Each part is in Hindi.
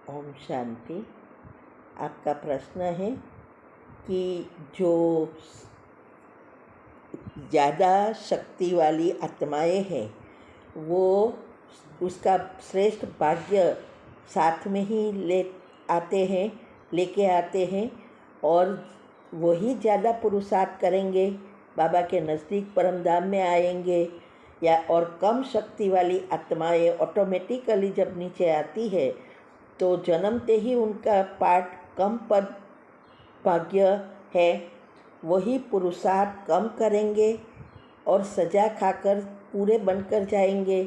ओम शांति। आपका प्रश्न है कि जो ज़्यादा शक्ति वाली आत्माएं हैं वो उसका श्रेष्ठ भाग्य साथ में ही लेके आते हैं और वही ज़्यादा पुरुषार्थ करेंगे, बाबा के नज़दीक परमधाम में आएंगे। या और कम शक्ति वाली आत्माएं ऑटोमेटिकली जब नीचे आती है तो जन्मते ही उनका पाठ कम पद भाग्य है, वही पुरुषार्थ कम करेंगे और सजा खाकर पूरे बनकर जाएंगे,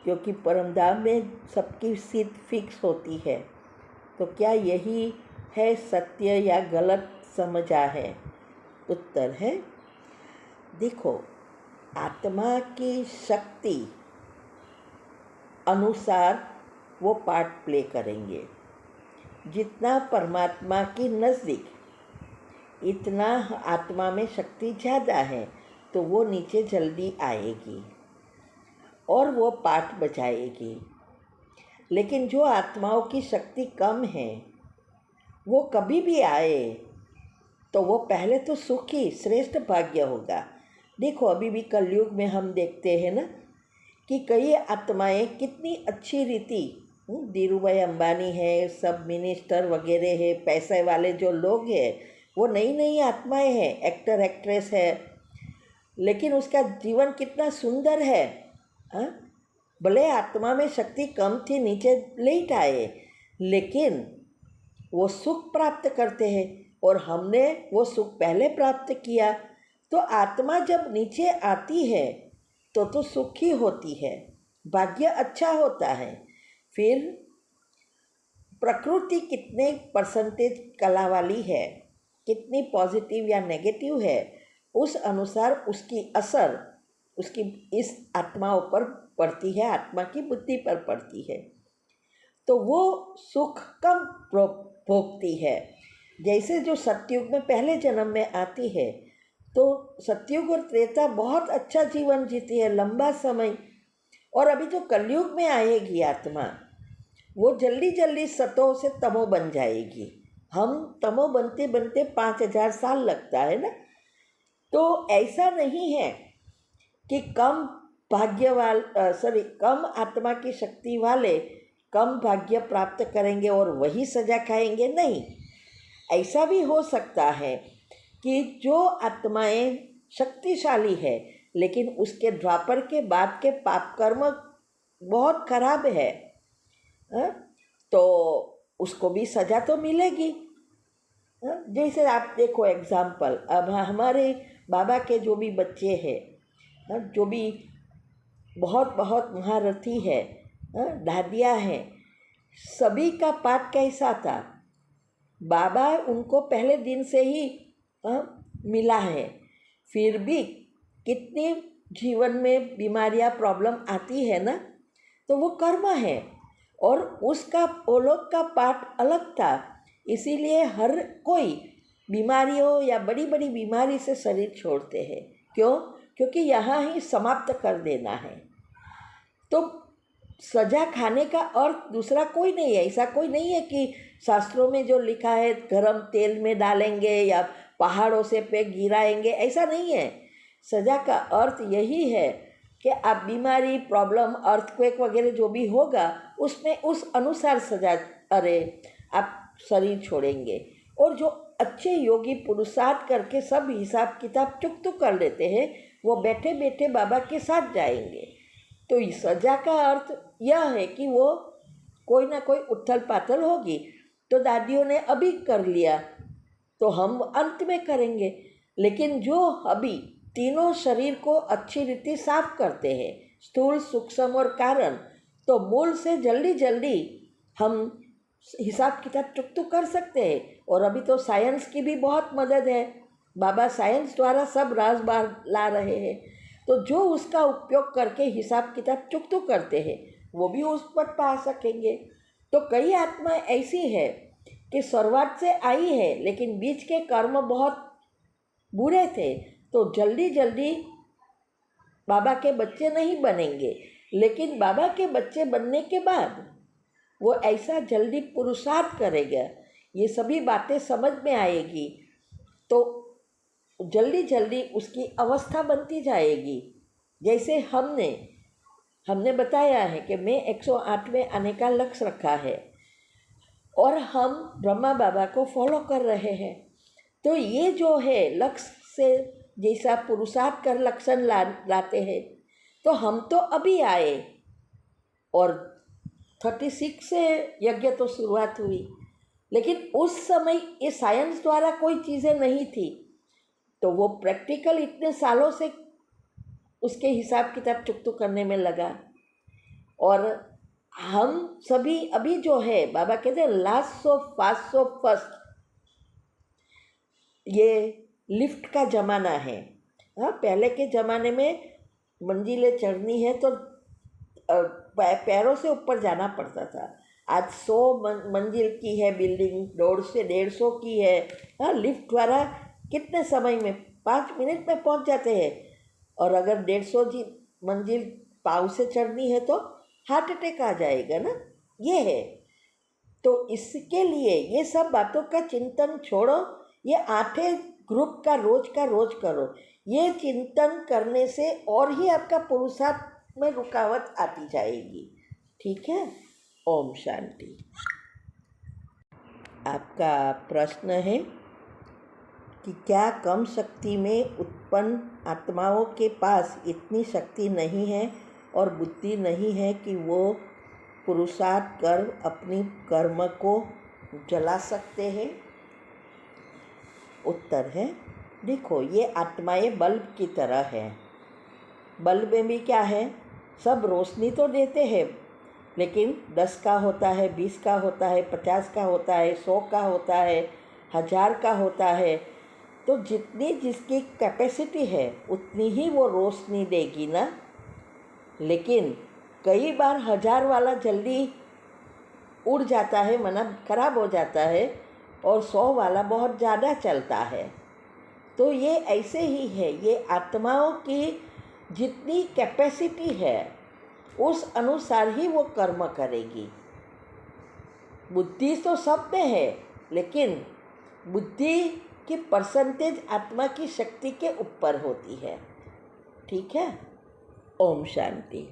क्योंकि परमधाम में सबकी सीट फिक्स होती है। तो क्या यही है सत्य या गलत समझा है? उत्तर है, देखो, आत्मा की शक्ति अनुसार वो पार्ट प्ले करेंगे। जितना परमात्मा की नज़दीक इतना आत्मा में शक्ति ज़्यादा है तो वो नीचे जल्दी आएगी और वो पाठ बजाएगी। लेकिन जो आत्माओं की शक्ति कम है वो कभी भी आए तो वो पहले तो सुखी श्रेष्ठ भाग्य होगा। देखो, अभी भी कलयुग में हम देखते हैं ना कि कई आत्माएं कितनी अच्छी रीति, धीरूभाई अंबानी है, सब मिनिस्टर वगैरह है, पैसे वाले जो लोग हैं वो नई नई आत्माएं हैं, एक्टर एक्ट्रेस है, लेकिन उसका जीवन कितना सुंदर है। भले आत्मा में शक्ति कम थी, नीचे लेट आए, लेकिन वो सुख प्राप्त करते हैं और हमने वो सुख पहले प्राप्त किया। तो आत्मा जब नीचे आती है तो सुखी होती है, भाग्य अच्छा होता है। फिर प्रकृति कितने परसेंटेज कला वाली है, कितनी पॉजिटिव या नेगेटिव है, उस अनुसार उसकी असर उसकी इस आत्माओं पर पड़ती है, आत्मा की बुद्धि पर पड़ती है, तो वो सुख कम भोगती है। जैसे जो सतयुग में पहले जन्म में आती है तो सतयुग और त्रेता बहुत अच्छा जीवन जीती है, लंबा समय। और अभी जो कलयुग में आएगी आत्मा, वो जल्दी जल्दी सतो से तमो बन जाएगी। हम तमो बनते बनते 5000 साल लगता है ना। तो ऐसा नहीं है कि कम कम आत्मा की शक्ति वाले कम भाग्य प्राप्त करेंगे और वही सजा खाएंगे। नहीं, ऐसा भी हो सकता है कि जो आत्माएं शक्तिशाली है लेकिन उसके द्वापर के बाद के पाप कर्म बहुत खराब है, तो उसको भी सजा तो मिलेगी। जैसे आप देखो एग्जाम्पल, अब हमारे बाबा के जो भी बच्चे हैं, जो भी बहुत बहुत महारथी है, दादियाँ हैं, सभी का पाठ कैसा था? बाबा उनको पहले दिन से ही मिला है, फिर भी कितनी जीवन में बीमारियां प्रॉब्लम आती है ना, तो वो कर्म है और उसका वो लोग का पाठ अलग था। इसीलिए हर कोई बीमारियों या बड़ी बड़ी बीमारी से शरीर छोड़ते हैं। क्यों? क्योंकि यहाँ ही समाप्त कर देना है। तो सजा खाने का अर्थ दूसरा कोई नहीं है। ऐसा कोई नहीं है कि शास्त्रों में जो लिखा है गरम तेल में डालेंगे या पहाड़ों से पे गिराएंगे, ऐसा नहीं है। सजा का अर्थ यही है कि आप बीमारी, प्रॉब्लम, अर्थक्वेक वगैरह जो भी होगा उसमें उस अनुसार सजा, आप शरीर छोड़ेंगे। और जो अच्छे योगी पुरुषार्थ करके सब हिसाब किताब चुकतू कर लेते हैं, वो बैठे बैठे बाबा के साथ जाएंगे। तो इस सजा का अर्थ यह है कि वो कोई ना कोई उथल पाथल होगी। तो दादियों ने अभी कर लिया तो हम अंत में करेंगे। लेकिन जो अभी तीनों शरीर को अच्छी रीति साफ करते हैं, स्थूल, सूक्ष्म और कारण, तो मूल से जल्दी जल्दी हम हिसाब किताब चुकतू कर सकते हैं। और अभी तो साइंस की भी बहुत मदद है, बाबा साइंस द्वारा सब राज बाहर ला रहे हैं। तो जो उसका उपयोग करके हिसाब किताब चुकतू करते हैं वो भी उस पर पा सकेंगे। तो कई आत्मा ऐसी है कि शुरुआत से आई है लेकिन बीच के कर्म बहुत बुरे थे, तो जल्दी जल्दी बाबा के बच्चे नहीं बनेंगे। लेकिन बाबा के बच्चे बनने के बाद वो ऐसा जल्दी पुरुषार्थ करेगा, ये सभी बातें समझ में आएगी, तो जल्दी जल्दी उसकी अवस्था बनती जाएगी। जैसे हमने बताया है कि मैं 108 में आने का लक्ष्य रखा है और हम ब्रह्मा बाबा को फॉलो कर रहे हैं। तो ये जो है लक्ष्य से जैसा पुरुषार्थ कर लक्ष्य लाते हैं, तो हम तो अभी आए और 36 से यज्ञ तो शुरुआत हुई, लेकिन उस समय ये साइंस द्वारा कोई चीज़ें नहीं थी, तो वो प्रैक्टिकल इतने सालों से उसके हिसाब किताब चुकतू करने में लगा। और हम सभी अभी जो है, बाबा कहते हैं last so fast so first, ये लिफ्ट का ज़माना है। हाँ, पहले के ज़माने में मंजिलें चढ़नी है तो पैरों से ऊपर जाना पड़ता था। आज 100 मंजिल की है बिल्डिंग, 150 से 150 की है। हाँ, लिफ्ट द्वारा कितने समय में 5 मिनट में पहुंच जाते हैं। और अगर 150 मंजिल पाँव से चढ़नी है तो हार्ट अटैक आ जाएगा ना, ये है। तो इसके लिए ये सब बातों का चिंतन छोड़ो, ये 8 ग्रुप का रोज करो। ये चिंतन करने से और ही आपका पुरुषार्थ में रुकावट आती जाएगी। ठीक है। ओम शांति। आपका प्रश्न है कि क्या कम शक्ति में उत्पन्न आत्माओं के पास इतनी शक्ति नहीं है और बुद्धि नहीं है कि वो पुरुषार्थ कर अपनी कर्म को जला सकते हैं? उत्तर है, देखो, ये आत्माएं बल्ब की तरह है। बल्ब में भी क्या है, सब रोशनी तो देते हैं, लेकिन 10 का होता है, 20 का होता है, 50 का होता है, 100 का होता है, 1000 का होता है। तो जितनी जिसकी कैपेसिटी है उतनी ही वो रोशनी देगी ना। लेकिन कई बार 1000 वाला जल्दी उड़ जाता है, मतलब खराब हो जाता है, और 100 वाला बहुत ज़्यादा चलता है। तो ये ऐसे ही है, ये आत्माओं की जितनी कैपेसिटी है उस अनुसार ही वो कर्म करेगी। बुद्धि तो सब में है, लेकिन बुद्धि की परसेंटेज आत्मा की शक्ति के ऊपर होती है। ठीक है। ओम शांति।